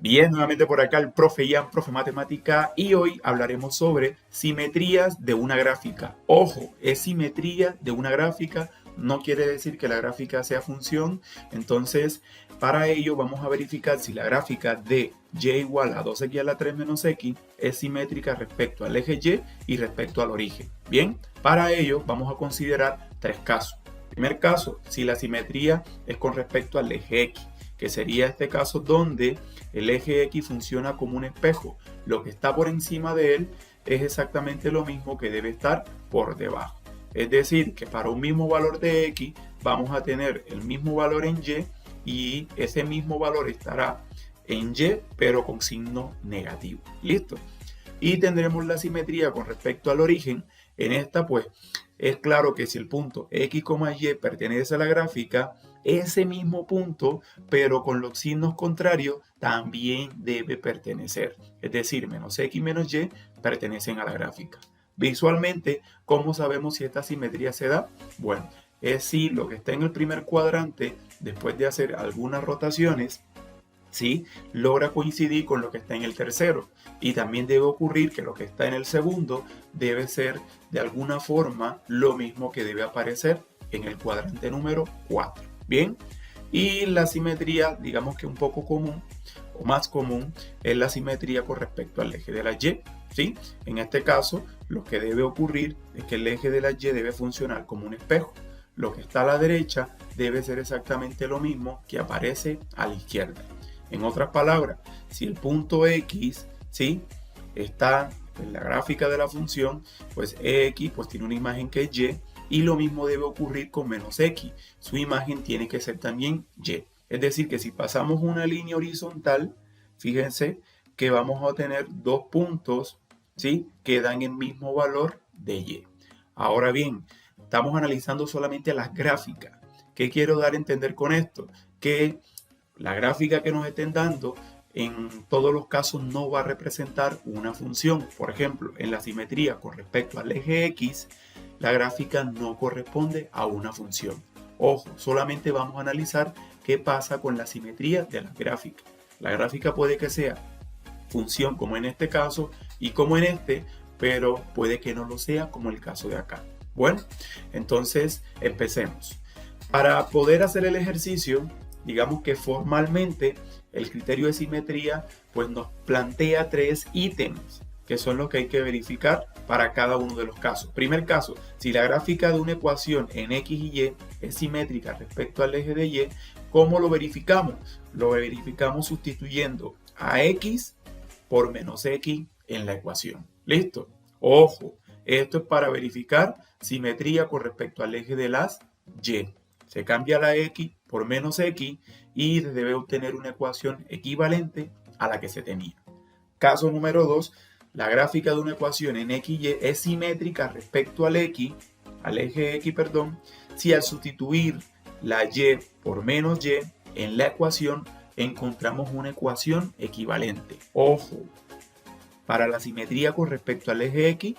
Bien, nuevamente por acá el profe Ian, profe Matemática, y hoy hablaremos sobre simetrías de una gráfica. Ojo, es simetría de una gráfica, no quiere decir que la gráfica sea función. Entonces, para ello vamos a verificar si la gráfica de y igual a 2x a la 3 menos x es simétrica respecto al eje y y respecto al origen. Bien, para ello vamos a considerar tres casos. Primer caso, si la simetría es con respecto al eje x, que sería este caso donde el eje X funciona como un espejo. Lo que está por encima de él es exactamente lo mismo que debe estar por debajo. Es decir, que para un mismo valor de X vamos a tener el mismo valor en Y ese mismo valor estará en Y pero con signo negativo. ¿Listo? Y tendremos la simetría con respecto al origen. En esta pues es claro que si el punto X, Y pertenece a la gráfica, ese mismo punto, pero con los signos contrarios, también debe pertenecer. Es decir, menos X menos Y pertenecen a la gráfica. Visualmente, ¿cómo sabemos si esta simetría se da? Bueno, es si lo que está en el primer cuadrante, después de hacer algunas rotaciones, ¿sí?, logra coincidir con lo que está en el tercero. Y también debe ocurrir que lo que está en el segundo debe ser de alguna forma lo mismo que debe aparecer en el cuadrante número 4. Bien, y la simetría, digamos que un poco común o más común, es la simetría con respecto al eje de la Y. ¿Sí? En este caso, lo que debe ocurrir es que el eje de la Y debe funcionar como un espejo. Lo que está a la derecha debe ser exactamente lo mismo que aparece a la izquierda. En otras palabras, si el punto X, ¿sí?, está en la gráfica de la función, pues X pues tiene una imagen que es Y lo mismo debe ocurrir con menos X. Su imagen tiene que ser también Y. Es decir, que si pasamos una línea horizontal, fíjense que vamos a tener dos puntos, ¿sí?, que dan el mismo valor de Y. Ahora bien, estamos analizando solamente las gráficas. ¿Qué quiero dar a entender con esto? Que la gráfica que nos estén dando en todos los casos no va a representar una función. Por ejemplo, en la simetría con respecto al eje X, la gráfica no corresponde a una función. Ojo, solamente vamos a analizar qué pasa con la simetría de las gráficas. La gráfica puede que sea función como en este caso y como en este, pero puede que no lo sea como el caso de acá. Bueno, entonces empecemos. Para poder hacer el ejercicio, digamos que formalmente el criterio de simetría pues nos plantea tres ítems que son los que hay que verificar para cada uno de los casos. Primer caso, si la gráfica de una ecuación en X y Y es simétrica respecto al eje de Y, ¿cómo lo verificamos? Lo verificamos sustituyendo a X por menos X en la ecuación. ¿Listo? Ojo, esto es para verificar simetría con respecto al eje de las Y. Se cambia la X por menos X y se debe obtener una ecuación equivalente a la que se tenía. Caso número 2, la gráfica de una ecuación en X y Y es simétrica respecto al eje X, si al sustituir la Y por menos Y en la ecuación encontramos una ecuación equivalente. Ojo, para la simetría con respecto al eje X,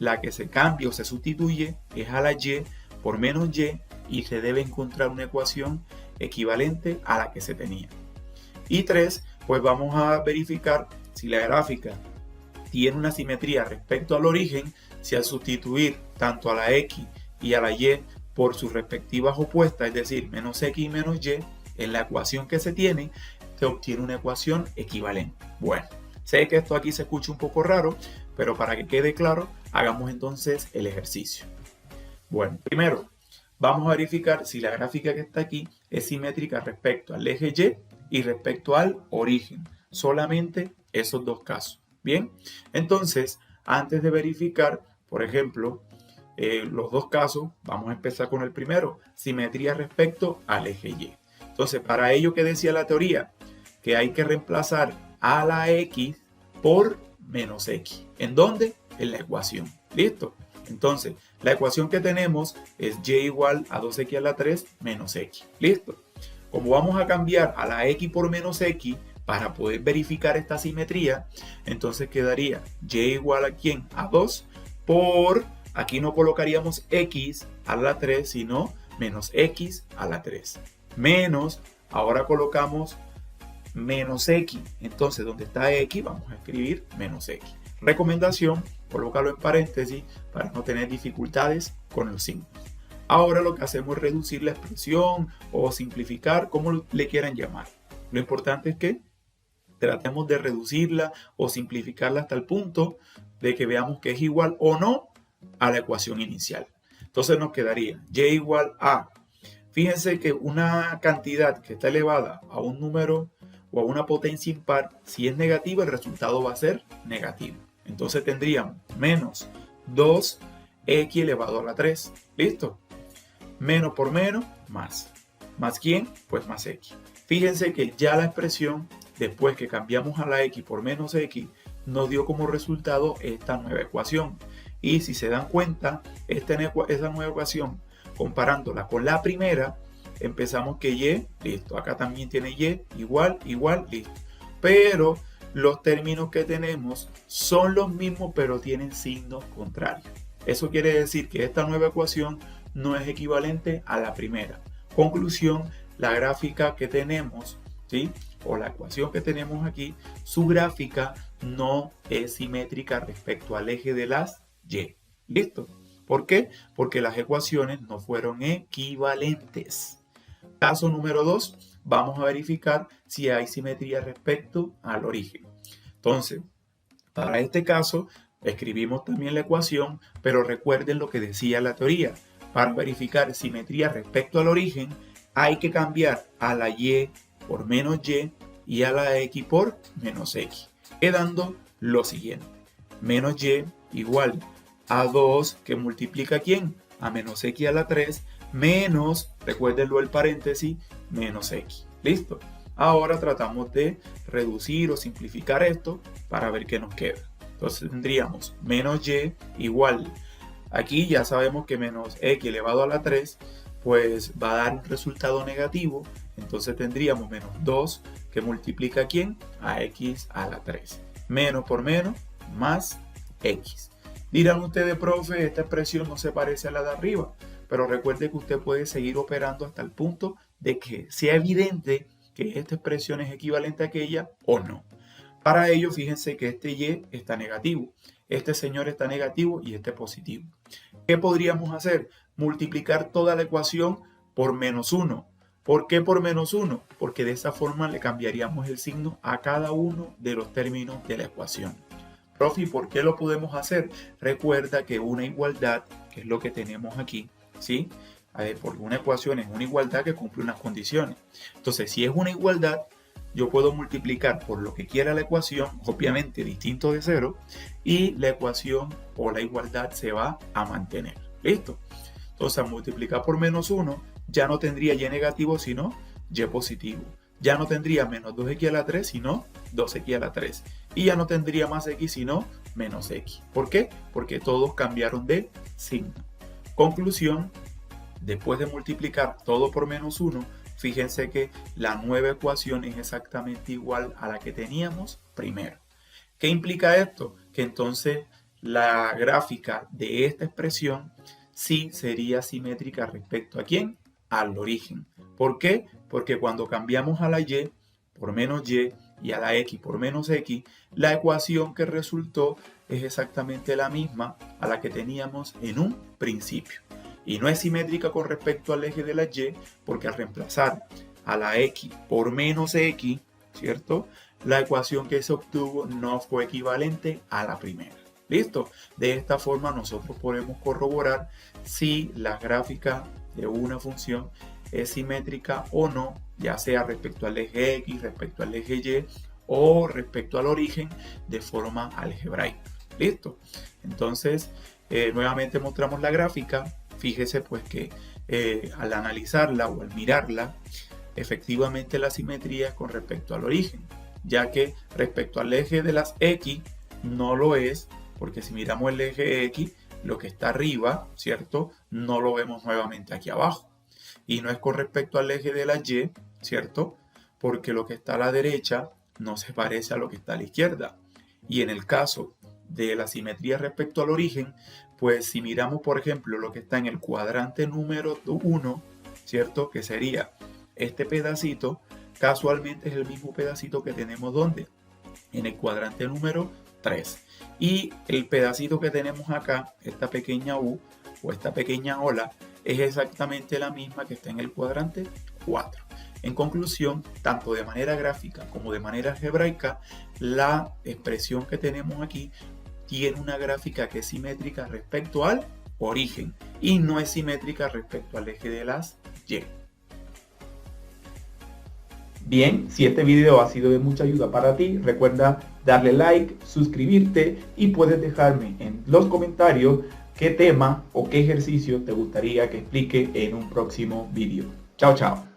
la que se cambia o se sustituye es a la Y por menos Y se debe encontrar una ecuación equivalente a la que se tenía. Y 3, pues vamos a verificar si la gráfica tiene una simetría respecto al origen, si al sustituir tanto a la X y a la Y por sus respectivas opuestas, es decir, menos X y menos Y, en la ecuación que se tiene, se obtiene una ecuación equivalente. Bueno, sé que esto aquí se escucha un poco raro, pero para que quede claro, hagamos entonces el ejercicio. Bueno, primero, vamos a verificar si la gráfica que está aquí es simétrica respecto al eje Y y respecto al origen. Solamente esos dos casos. Bien, entonces, antes de verificar, por ejemplo, los dos casos, vamos a empezar con el primero, simetría respecto al eje Y. Entonces, para ello, ¿qué decía la teoría? Que hay que reemplazar a la X por menos X. ¿En dónde? En la ecuación. ¿Listo? Entonces, la ecuación que tenemos es Y igual a 2X a la 3 menos X. ¿Listo? Como vamos a cambiar a la X por menos X para poder verificar esta simetría, entonces quedaría Y igual a ¿quién? A 2 por, aquí no colocaríamos X a la 3, sino menos X a la 3. Menos, ahora colocamos menos x. Entonces, donde está x, vamos a escribir menos x. Recomendación, colócalo en paréntesis para no tener dificultades con los signos. Ahora lo que hacemos es reducir la expresión o simplificar, como le quieran llamar. Lo importante es que tratemos de reducirla o simplificarla hasta el punto de que veamos que es igual o no a la ecuación inicial. Entonces nos quedaría y igual a, fíjense que una cantidad que está elevada a un número o a una potencia impar, si es negativa, el resultado va a ser negativo. Entonces tendríamos menos 2x elevado a la 3. ¿Listo? Menos por menos, más. ¿Más quién? Pues más x. Fíjense que ya la expresión, después que cambiamos a la x por menos x, nos dio como resultado esta nueva ecuación. Y si se dan cuenta, esa nueva ecuación, comparándola con la primera, empezamos que y, listo. Acá también tiene y, igual, igual, listo. Pero los términos que tenemos son los mismos, pero tienen signos contrarios. Eso quiere decir que esta nueva ecuación no es equivalente a la primera. Conclusión, la gráfica que tenemos, ¿sí? O la ecuación que tenemos aquí, su gráfica no es simétrica respecto al eje de las y. ¿Listo? ¿Por qué? Porque las ecuaciones no fueron equivalentes. Caso número 2, vamos a verificar si hay simetría respecto al origen. Entonces, para este caso, escribimos también la ecuación, pero recuerden lo que decía la teoría. Para verificar simetría respecto al origen, hay que cambiar a la y por menos y a la x por menos x, quedando lo siguiente. Menos y igual a 2 que multiplica ¿quién? A menos x a la 3 menos, recuérdenlo el paréntesis, menos x. ¿Listo? Ahora tratamos de reducir o simplificar esto para ver qué nos queda. Entonces tendríamos menos y igual. Aquí ya sabemos que menos x elevado a la 3 pues va a dar un resultado negativo. Entonces tendríamos menos 2 que multiplica ¿a quién? A x a la 3. Menos por menos, más x. Dirán ustedes, profe, esta expresión no se parece a la de arriba. Pero recuerde que usted puede seguir operando hasta el punto de que sea evidente que esta expresión es equivalente a aquella o no. Para ello, fíjense que este y está negativo. Este señor está negativo y este positivo. ¿Qué podríamos hacer? Multiplicar toda la ecuación por menos 1. ¿Por qué por menos 1? Porque de esa forma le cambiaríamos el signo a cada uno de los términos de la ecuación. Profe, ¿por qué lo podemos hacer? Recuerda que una igualdad, que es lo que tenemos aquí, ¿sí? Porque una ecuación es una igualdad que cumple unas condiciones. Entonces, si es una igualdad, yo puedo multiplicar por lo que quiera la ecuación, obviamente distinto de 0, y la ecuación o la igualdad se va a mantener. ¿Listo? Entonces, al multiplicar por menos 1, ya no tendría y negativo, sino y positivo. Ya no tendría menos 2x a la 3, sino 2x a la 3. Y ya no tendría más x, sino menos x. ¿Por qué? Porque todos cambiaron de signo. Conclusión, después de multiplicar todo por menos 1, fíjense que la nueva ecuación es exactamente igual a la que teníamos primero. ¿Qué implica esto? Que entonces la gráfica de esta expresión sí sería simétrica respecto a ¿quién? Al origen. ¿Por qué? Porque cuando cambiamos a la y por menos y a la x por menos x, la ecuación que resultó es exactamente la misma a la que teníamos en un principio. Y no es simétrica con respecto al eje de la y, porque al reemplazar a la x por menos x, ¿cierto? La ecuación que se obtuvo no fue equivalente a la primera. ¿Listo? De esta forma nosotros podemos corroborar si la gráfica de una función es simétrica o no, ya sea respecto al eje x, respecto al eje y o respecto al origen de forma algebraica. ¿Listo? Entonces, nuevamente mostramos la gráfica. Fíjese pues que al analizarla o al mirarla, efectivamente la simetría es con respecto al origen, ya que respecto al eje de las x no lo es, porque si miramos el eje x, lo que está arriba, ¿cierto? No lo vemos nuevamente aquí abajo. Y no es con respecto al eje de la y, ¿cierto? Porque lo que está a la derecha no se parece a lo que está a la izquierda. Y en el caso de la simetría respecto al origen, pues si miramos, por ejemplo, lo que está en el cuadrante número 1, ¿cierto? Que sería este pedacito, casualmente es el mismo pedacito que tenemos ¿dónde? En el cuadrante número 3. Y el pedacito que tenemos acá, esta pequeña U o esta pequeña ola, es exactamente la misma que está en el cuadrante 4. En conclusión, tanto de manera gráfica como de manera algebraica, la expresión que tenemos aquí tiene una gráfica que es simétrica respecto al origen y no es simétrica respecto al eje de las Y. Bien, si este video ha sido de mucha ayuda para ti, recuerda darle like, suscribirte y puedes dejarme en los comentarios qué tema o qué ejercicio te gustaría que explique en un próximo video. Chao, chao.